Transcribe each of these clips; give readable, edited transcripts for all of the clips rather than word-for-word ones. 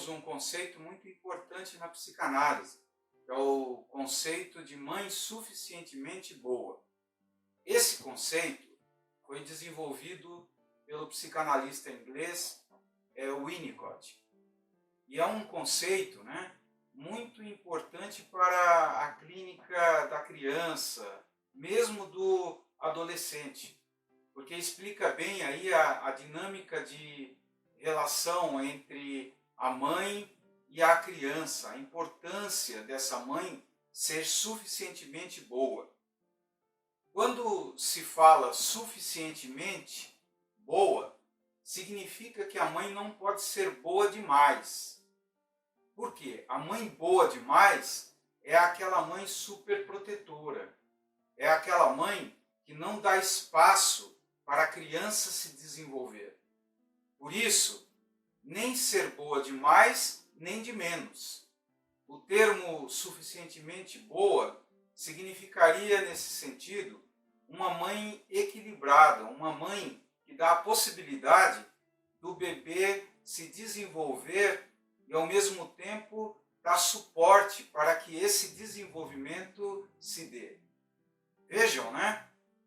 temos um conceito muito importante na psicanálise, que é o conceito de mãe suficientemente boa. Esse conceito foi desenvolvido pelo psicanalista inglês Winnicott. E é um conceito, muito importante para a clínica da criança, mesmo do adolescente, porque explica bem aí a dinâmica de relação entre a mãe e a criança, a importância dessa mãe ser suficientemente boa. Quando se fala suficientemente boa, significa que a mãe não pode ser boa demais. Por quê? A mãe boa demais é aquela mãe superprotetora, é aquela mãe que não dá espaço para a criança se desenvolver. Por isso, nem ser boa demais, nem de menos. O termo suficientemente boa significaria, nesse sentido, uma mãe equilibrada, uma mãe que dá a possibilidade do bebê se desenvolver e, ao mesmo tempo, dá suporte para que esse desenvolvimento se dê. Vejam,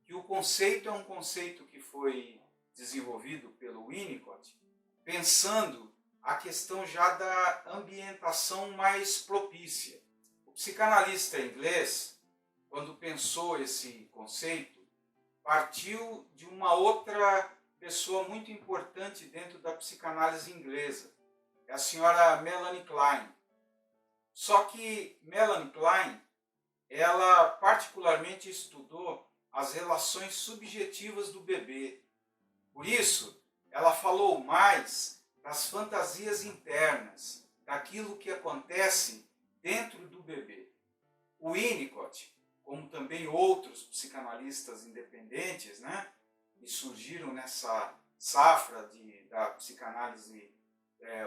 que o conceito é um conceito que foi desenvolvido pelo Winnicott, pensando a questão já da ambientação mais propícia. O psicanalista inglês, quando pensou esse conceito, partiu de uma outra pessoa muito importante dentro da psicanálise inglesa, é a senhora Melanie Klein. Só que Melanie Klein, ela particularmente estudou as relações subjetivas do bebê. Por isso, ela falou mais das fantasias internas, daquilo que acontece dentro do bebê. O Winnicott, como também outros psicanalistas independentes, que surgiram nessa safra da psicanálise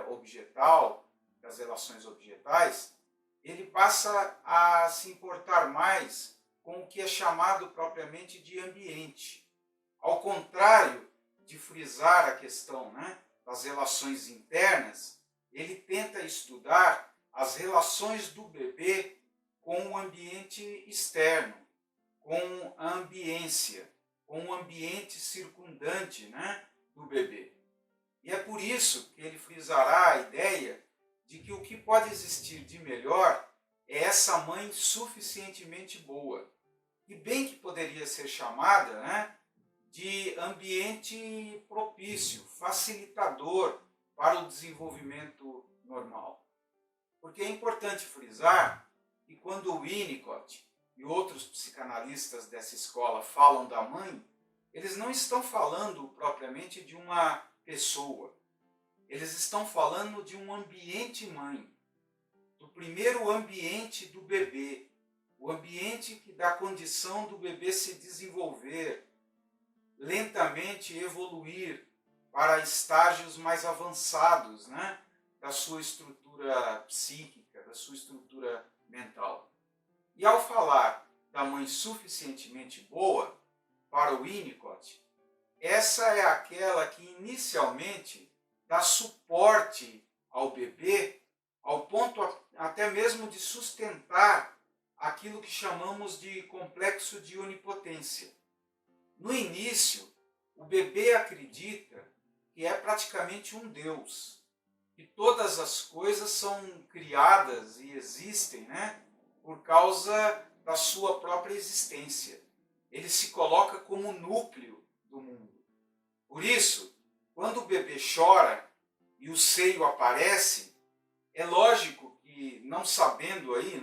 objetal, das relações objetais, ele passa a se importar mais com o que é chamado propriamente de ambiente. Ao contrário de frisar a questão das relações internas, ele tenta estudar as relações do bebê com o ambiente externo, com a ambiência, com o ambiente circundante do bebê. E é por isso que ele frisará a ideia de que o que pode existir de melhor é essa mãe suficientemente boa, e bem que poderia ser chamada de ambiente propício, facilitador para o desenvolvimento normal. Porque é importante frisar que quando o Winnicott e outros psicanalistas dessa escola falam da mãe, eles não estão falando propriamente de uma pessoa. Eles estão falando de um ambiente mãe, do primeiro ambiente do bebê, o ambiente que dá condição do bebê se desenvolver, lentamente evoluir para estágios mais avançados da sua estrutura psíquica, da sua estrutura mental. E ao falar da mãe suficientemente boa, para o Winnicott, essa é aquela que inicialmente dá suporte ao bebê, ao ponto até mesmo de sustentar aquilo que chamamos de complexo de onipotência. No início, o bebê acredita que é praticamente um Deus, que todas as coisas são criadas e existem por causa da sua própria existência. Ele se coloca como o núcleo do mundo. Por isso, quando o bebê chora e o seio aparece, é lógico que, não sabendo aí,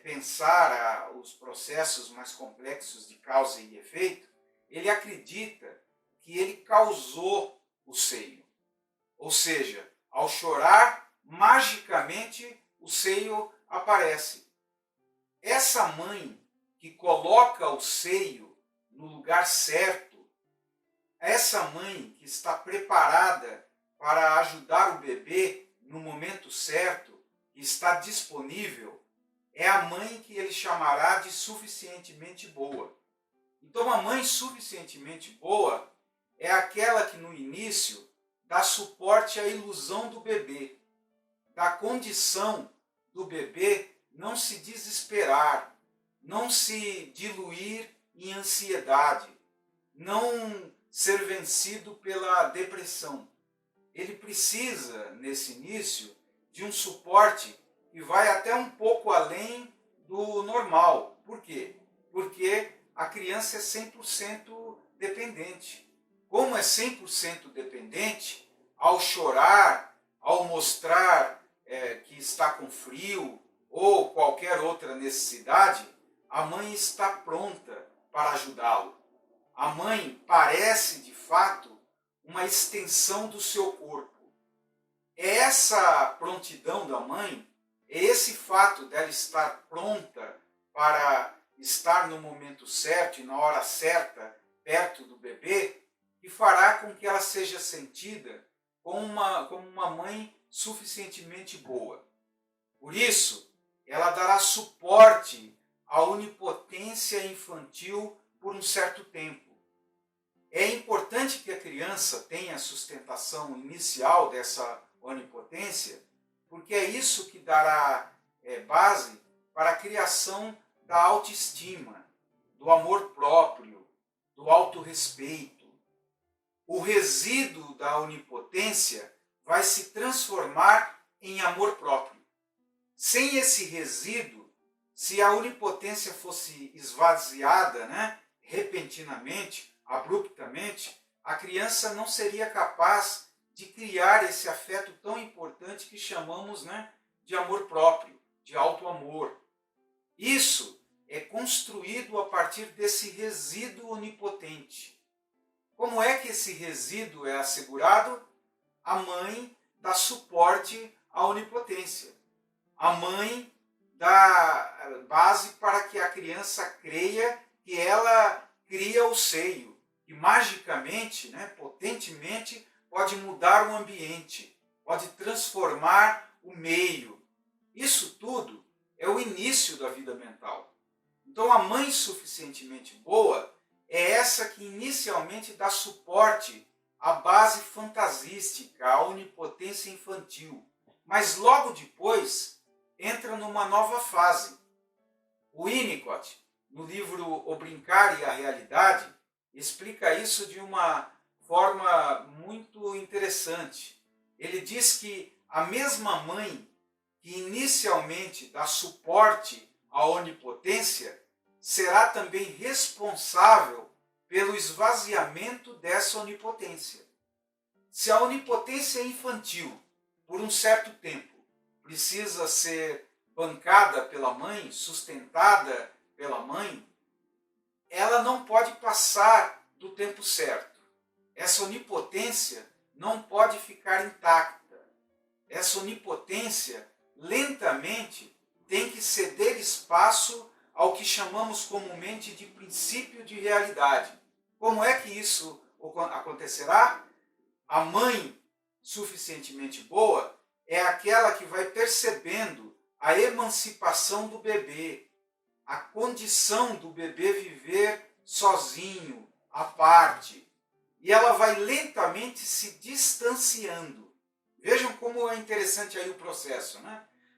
pensar os processos mais complexos de causa e efeito, ele acredita que ele causou o seio. Ou seja, ao chorar, magicamente o seio aparece. Essa mãe que coloca o seio no lugar certo, essa mãe que está preparada para ajudar o bebê no momento certo, que está disponível, é a mãe que ele chamará de suficientemente boa. Então, a mãe suficientemente boa é aquela que no início dá suporte à ilusão do bebê. da condição do bebê não se desesperar, não se diluir em ansiedade, não ser vencido pela depressão. Ele precisa, nesse início, de um suporte que vai até um pouco além do normal. Por quê? Porque a criança é 100% dependente. Como é 100% dependente, ao chorar, ao mostrar que está com frio ou qualquer outra necessidade, a mãe está pronta para ajudá-lo. A mãe parece, de fato, uma extensão do seu corpo. É essa prontidão da mãe, é esse fato dela estar pronta para estar no momento certo e na hora certa, perto do bebê, que fará com que ela seja sentida como uma mãe suficientemente boa. Por isso, ela dará suporte à onipotência infantil por um certo tempo. É importante que a criança tenha a sustentação inicial dessa onipotência, porque é isso que dará base para a criação da autoestima, do amor próprio, do autorrespeito. O resíduo da onipotência vai se transformar em amor próprio. Sem esse resíduo, se a onipotência fosse esvaziada, repentinamente, abruptamente, a criança não seria capaz de criar esse afeto tão importante que chamamos de amor próprio, de auto-amor. Isso é construído a partir desse resíduo onipotente. Como é que esse resíduo é assegurado? A mãe dá suporte à onipotência. A mãe dá base para que a criança creia que ela cria o seio, que magicamente, potentemente, pode mudar o ambiente, pode transformar o meio. Isso tudo é o início da vida mental. Então, a mãe suficientemente boa é essa que inicialmente dá suporte à base fantasística, à onipotência infantil. Mas logo depois entra numa nova fase. O Winnicott, no livro O Brincar e a Realidade, explica isso de uma forma muito interessante. Ele diz que a mesma mãe que inicialmente dá suporte à onipotência será também responsável pelo esvaziamento dessa onipotência. Se a onipotência infantil, por um certo tempo, precisa ser bancada pela mãe, sustentada pela mãe, ela não pode passar do tempo certo. Essa onipotência não pode ficar intacta. Essa onipotência, lentamente, tem que ceder espaço ao que chamamos comumente de princípio de realidade. Como é que isso acontecerá? A mãe suficientemente boa é aquela que vai percebendo a emancipação do bebê, a condição do bebê viver sozinho, à parte. E ela vai lentamente se distanciando. Vejam como é interessante aí o processo,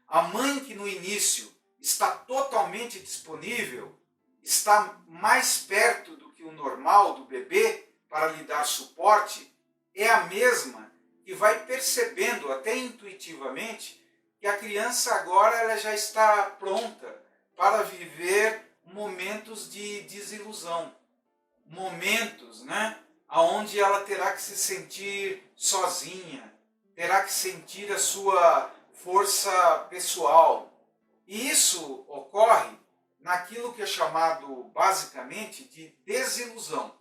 A mãe que no início está totalmente disponível, está mais perto do que o normal do bebê para lhe dar suporte, é a mesma que vai percebendo até intuitivamente que a criança agora ela já está pronta para viver momentos de desilusão, momentos, onde ela terá que se sentir sozinha, terá que sentir a sua força pessoal. E isso ocorre naquilo que é chamado basicamente de desilusão.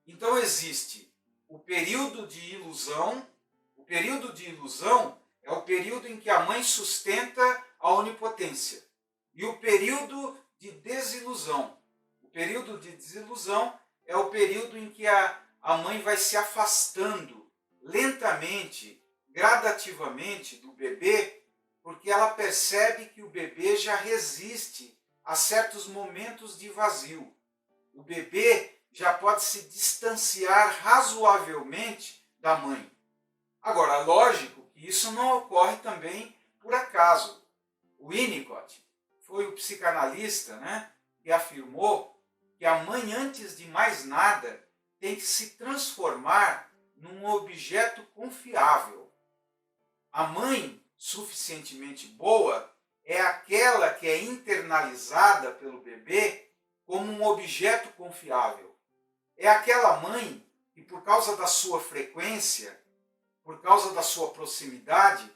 Então existe o período de ilusão. O período de ilusão é o período em que a mãe sustenta a onipotência. E o período de desilusão. O período de desilusão é o período em que a mãe vai se afastando lentamente, gradativamente do bebê, porque ela percebe que o bebê já resiste a certos momentos de vazio. O bebê já pode se distanciar razoavelmente da mãe. Agora, lógico que isso não ocorre também por acaso. O Winnicott foi o psicanalista, né, que afirmou que a mãe, antes de mais nada, tem que se transformar num objeto confiável. A mãe suficientemente boa é aquela que é internalizada pelo bebê como um objeto confiável. É aquela mãe que, por causa da sua frequência, por causa da sua proximidade,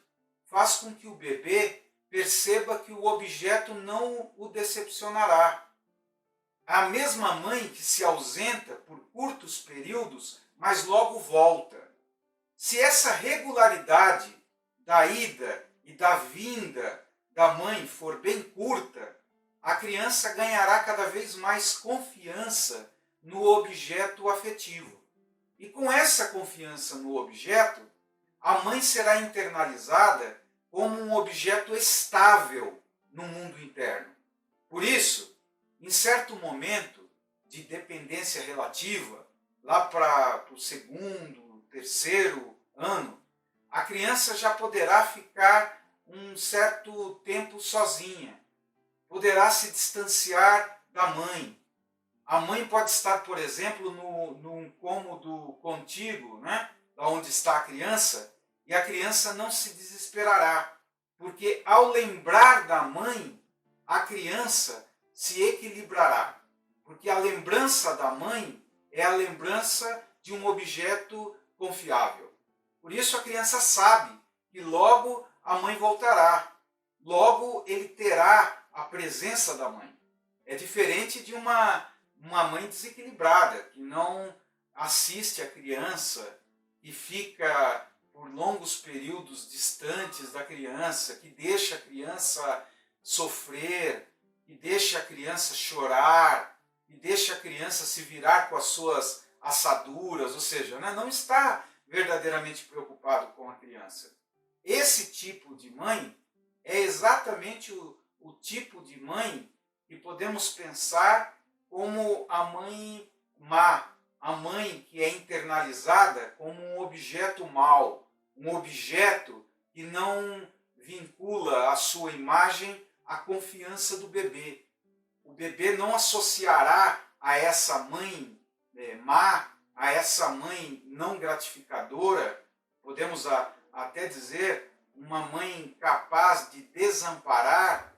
faz com que o bebê perceba que o objeto não o decepcionará. A mesma mãe que se ausenta por curtos períodos, mas logo volta. Se essa regularidade da ida e da vinda da mãe for bem curta, a criança ganhará cada vez mais confiança no objeto afetivo. E com essa confiança no objeto, a mãe será internalizada como um objeto estável no mundo interno. Por isso, em certo momento de dependência relativa, lá para o segundo, terceiro ano, a criança já poderá ficar um certo tempo sozinha, poderá se distanciar da mãe. A mãe pode estar, por exemplo, num cômodo contíguo, né, onde está a criança, e a criança não se desesperará, porque ao lembrar da mãe, a criança se equilibrará, porque a lembrança da mãe é a lembrança de um objeto confiável. Por isso a criança sabe que logo a mãe voltará, logo ele terá a presença da mãe. É diferente de uma mãe desequilibrada, que não assiste a criança e fica por longos períodos distantes da criança, que deixa a criança sofrer, que deixa a criança chorar, que deixa a criança se virar com as suas assaduras, ou seja, né, não está verdadeiramente preocupado com a criança. Esse tipo de mãe é exatamente o tipo de mãe que podemos pensar como a mãe má, a mãe que é internalizada como um objeto mau, um objeto que não vincula a sua imagem à confiança do bebê. O bebê não associará a essa mãe má, a essa mãe não gratificadora, podemos até dizer, uma mãe capaz de desamparar,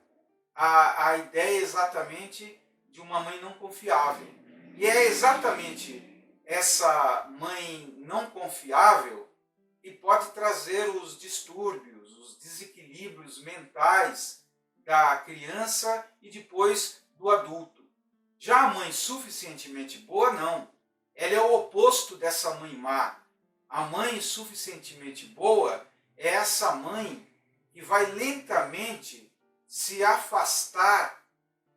a ideia exatamente de uma mãe não confiável. E é exatamente essa mãe não confiável que pode trazer os distúrbios, os desequilíbrios mentais da criança e depois do adulto. Já a mãe suficientemente boa, não. Ela é o oposto dessa mãe má. A mãe suficientemente boa é essa mãe que vai lentamente se afastar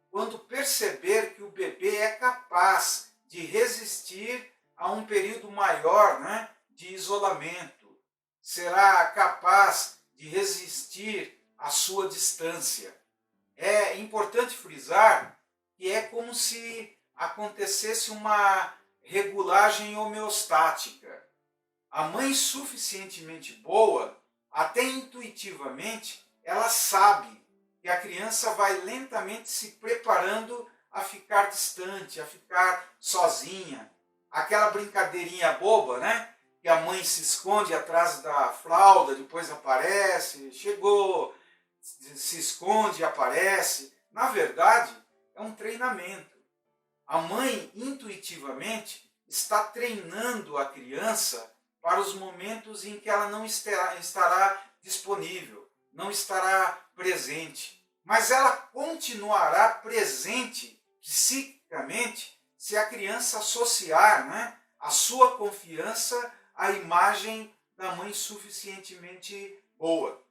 quando perceber que o bebê é capaz de resistir a um período maior, né, de isolamento. Será capaz de resistir à sua distância. É importante frisar que é como se acontecesse uma regulagem homeostática. A mãe suficientemente boa, até intuitivamente, ela sabe que a criança vai lentamente se preparando a ficar distante, a ficar sozinha. Aquela brincadeirinha boba, né? Que a mãe se esconde atrás da fralda, depois aparece, chegou, se esconde e aparece. Na verdade, é um treinamento. A mãe, intuitivamente, está treinando a criança para os momentos em que ela não estará disponível, não estará presente. Mas ela continuará presente psiquicamente se a criança associar, né, a sua confiança à imagem da mãe suficientemente boa.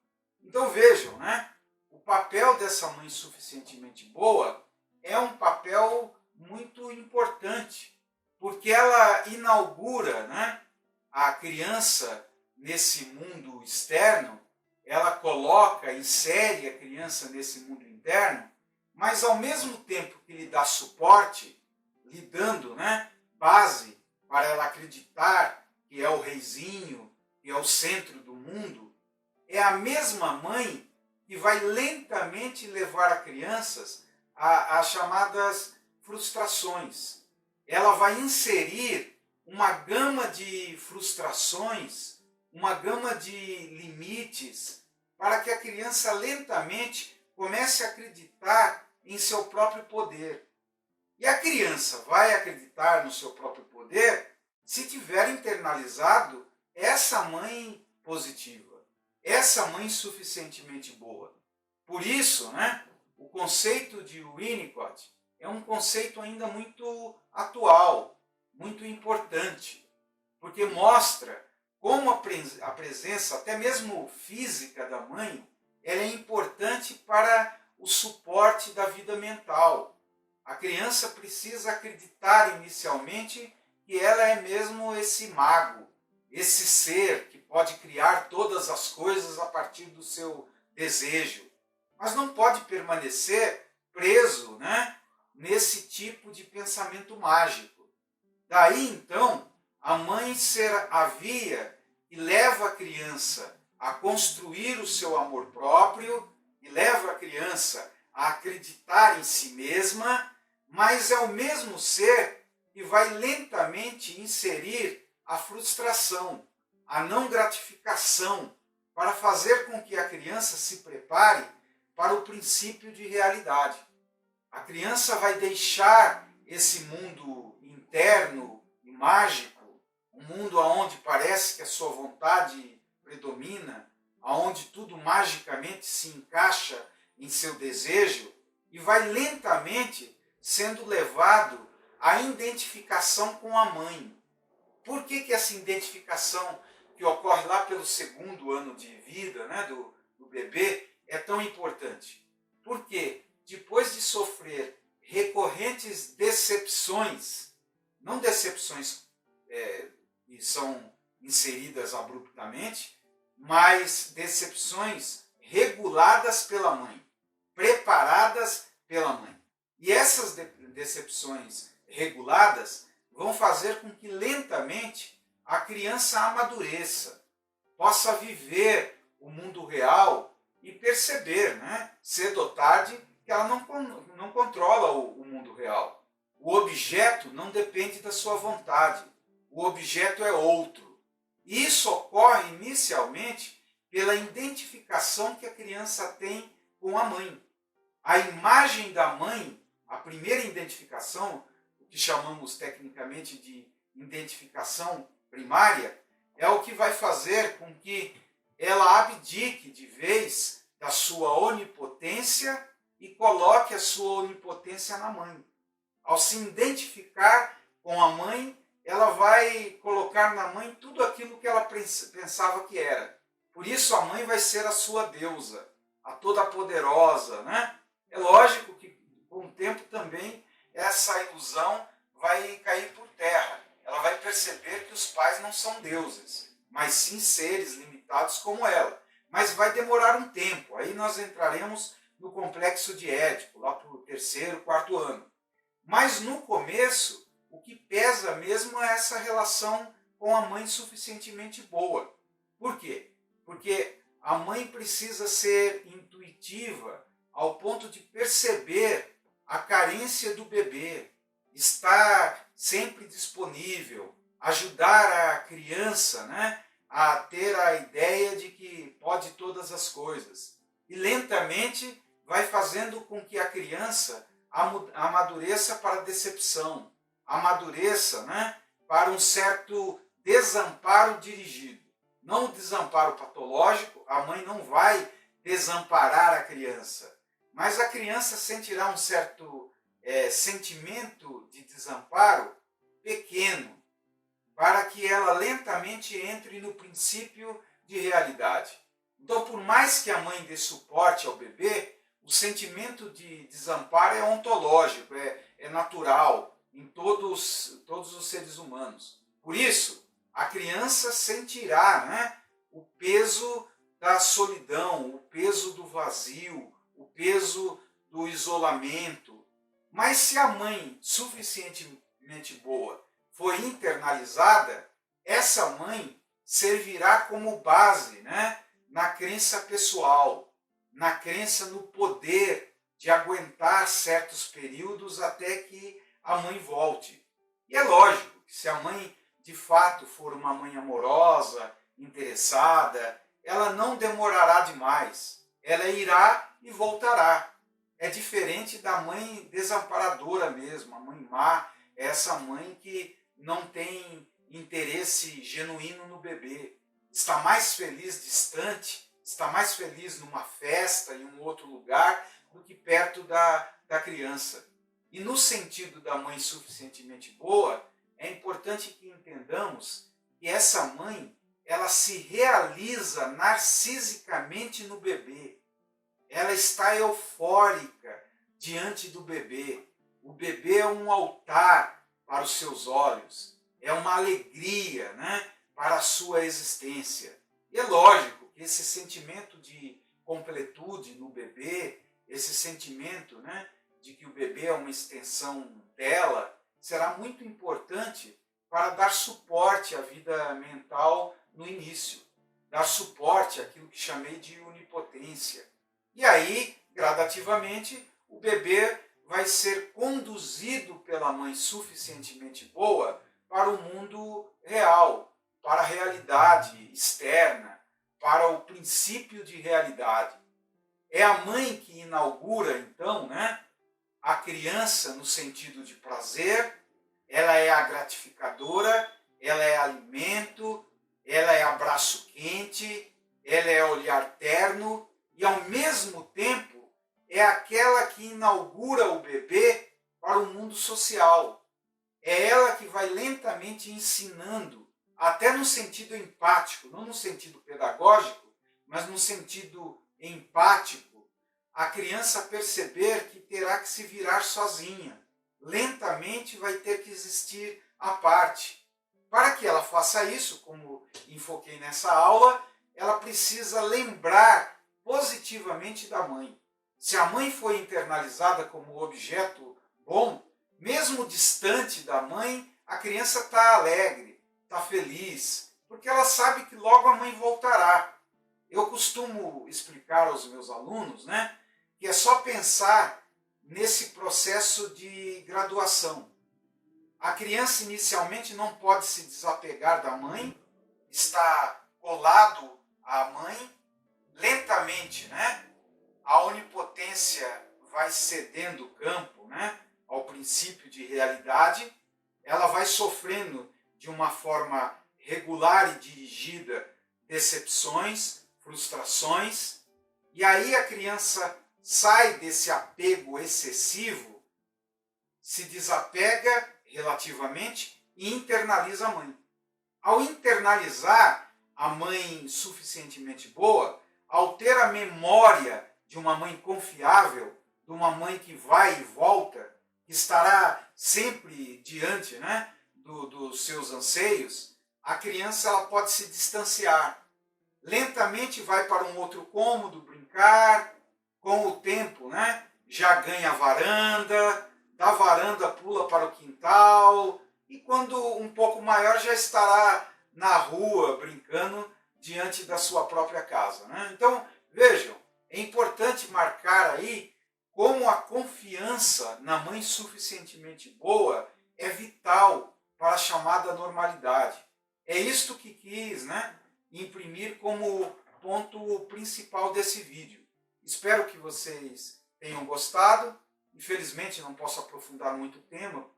Então vejam, né, o papel dessa mãe suficientemente boa é um papel muito importante, porque ela inaugura, né, a criança nesse mundo externo, ela coloca, insere a criança nesse mundo interno, mas ao mesmo tempo que lhe dá suporte, lhe dando, né, base para ela acreditar que é o reizinho, que é o centro do mundo, é a mesma mãe que vai lentamente levar a crianças a chamadas frustrações. Ela vai inserir uma gama de frustrações, uma gama de limites, para que a criança lentamente comece a acreditar em seu próprio poder. E a criança vai acreditar no seu próprio poder se tiver internalizado essa mãe positiva, essa mãe suficientemente boa. Por isso, o conceito de Winnicott é um conceito ainda muito atual, muito importante, porque mostra como a presença, até mesmo física da mãe, ela é importante para o suporte da vida mental. A criança precisa acreditar inicialmente que ela é mesmo esse mago, esse ser que pode criar todas as coisas a partir do seu desejo. Mas não pode permanecer preso, nesse tipo de pensamento mágico. Daí, então, a mãe ser a via que leva a criança a construir o seu amor próprio e leva a criança a acreditar em si mesma, mas é o mesmo ser que vai lentamente inserir a frustração, a não gratificação, para fazer com que a criança se prepare para o princípio de realidade. A criança vai deixar esse mundo interno e mágico, um mundo onde parece que a sua vontade predomina, onde tudo magicamente se encaixa em seu desejo, e vai lentamente sendo levado à identificação com a mãe. Por que essa identificação que ocorre lá pelo segundo ano de vida, do bebê, é tão importante? Porque depois de sofrer recorrentes decepções, não decepções que são inseridas abruptamente, mas decepções reguladas pela mãe, preparadas pela mãe. E essas decepções reguladas vão fazer com que lentamente a criança amadureça, possa viver o mundo real e perceber, cedo ou tarde, que ela não controla o mundo real. O objeto não depende da sua vontade, o objeto é outro. E isso ocorre inicialmente pela identificação que a criança tem com a mãe. A imagem da mãe, a primeira identificação, o que chamamos tecnicamente de identificação primária, é o que vai fazer com que ela abdique de vez da sua onipotência e coloque a sua onipotência na mãe. Ao se identificar com a mãe, ela vai colocar na mãe tudo aquilo que ela pensava que era. Por isso a mãe vai ser a sua deusa, a toda-poderosa, É lógico que com o tempo também essa ilusão vai cair por terra. Ela vai perceber que os pais não são deuses, mas sim seres limitados como ela. Mas vai demorar um tempo. Aí nós entraremos no complexo de Édipo, lá para o 3º, 4º ano. Mas no começo, o que pesa mesmo é essa relação com a mãe suficientemente boa. Por quê? Porque a mãe precisa ser intuitiva ao ponto de perceber a carência do bebê, estar sempre disponível, ajudar a criança, a ter a ideia de que pode todas as coisas. E lentamente vai fazendo com que a criança amadureça para a decepção, amadureça, para um certo desamparo dirigido. Não o desamparo patológico, a mãe não vai desamparar a criança, mas a criança sentirá um certo sentimento de desamparo pequeno, para que ela lentamente entre no princípio de realidade. Então, por mais que a mãe dê suporte ao bebê, o sentimento de desamparo é ontológico, é natural em todos os seres humanos. Por isso, a criança sentirá o peso da solidão, o peso do vazio, o peso do isolamento. Mas se a mãe suficientemente boa for internalizada, essa mãe servirá como base, na crença pessoal, na crença no poder de aguentar certos períodos até que a mãe volte. E é lógico que se a mãe de fato for uma mãe amorosa, interessada, ela não demorará demais. Ela irá e voltará. É diferente da mãe desamparadora mesmo, a mãe má, é essa mãe que não tem interesse genuíno no bebê. Está mais feliz distante, está mais feliz numa festa, em um outro lugar, do que perto da criança. E no sentido da mãe suficientemente boa, é importante que entendamos que essa mãe, ela se realiza narcisicamente no bebê. Ela está eufórica diante do bebê. O bebê é um altar para os seus olhos, é uma alegria, né, para a sua existência. E é lógico que esse sentimento de completude no bebê, esse sentimento, né, de que o bebê é uma extensão dela, será muito importante para dar suporte à vida mental no início, dar suporte àquilo que chamei de onipotência. E aí, gradativamente, o bebê vai ser conduzido pela mãe suficientemente boa para o mundo real, para a realidade externa, para o princípio de realidade. É a mãe que inaugura, então, né, a criança no sentido de prazer, ela é a gratificadora, ela é alimento, ela é abraço quente, ela é olhar terno e, ao mesmo tempo, é aquela que inaugura o bebê para o mundo social. É ela que vai lentamente ensinando, até no sentido empático, não no sentido pedagógico, mas no sentido empático, a criança perceber que terá que se virar sozinha. Lentamente vai ter que existir a parte. Para que ela faça isso, como enfoquei nessa aula, ela precisa lembrar positivamente da mãe. Se a mãe foi internalizada como objeto bom, mesmo distante da mãe, a criança está alegre, está feliz, porque ela sabe que logo a mãe voltará. Eu costumo explicar aos meus alunos, né, que é só pensar nesse processo de graduação. A criança inicialmente não pode se desapegar da mãe, está colado à mãe, lentamente, né? A onipotência vai cedendo o campo, né, ao princípio de realidade, ela vai sofrendo de uma forma regular e dirigida decepções, frustrações, e aí a criança sai desse apego excessivo, se desapega relativamente e internaliza a mãe. Ao internalizar a mãe suficientemente boa, ao ter a memória de uma mãe confiável, de uma mãe que vai e volta, que estará sempre diante, né, dos seus anseios, a criança ela pode se distanciar. Lentamente vai para um outro cômodo brincar, com o tempo, né, já ganha a varanda, da varanda pula para o quintal, e quando um pouco maior já estará na rua brincando diante da sua própria casa, né? Então, vejam, é importante marcar aí como a confiança na mãe suficientemente boa é vital para a chamada normalidade. É isto que quis, né, imprimir como ponto principal desse vídeo. Espero que vocês tenham gostado. Infelizmente não posso aprofundar muito o tema,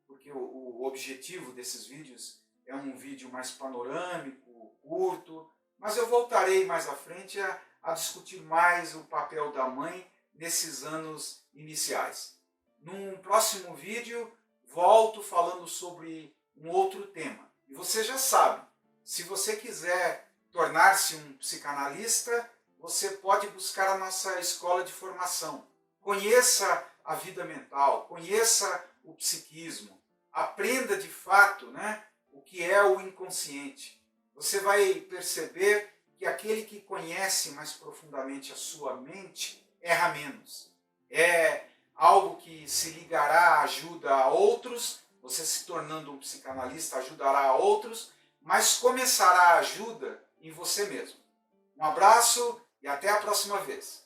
porque o objetivo desses vídeos é um vídeo mais panorâmico, curto, mas eu voltarei mais à frente a discutir mais o papel da mãe nesses anos iniciais. Num próximo vídeo, volto falando sobre um outro tema. E você já sabe, se você quiser tornar-se um psicanalista, você pode buscar a nossa escola de formação. Conheça a vida mental, conheça o psiquismo, aprenda de fato, né, o que é o inconsciente. Você vai perceber que aquele que conhece mais profundamente a sua mente erra menos. É algo que se ligará à ajuda a outros, você se tornando um psicanalista ajudará a outros, mas começará a ajuda em você mesmo. Um abraço e até a próxima vez.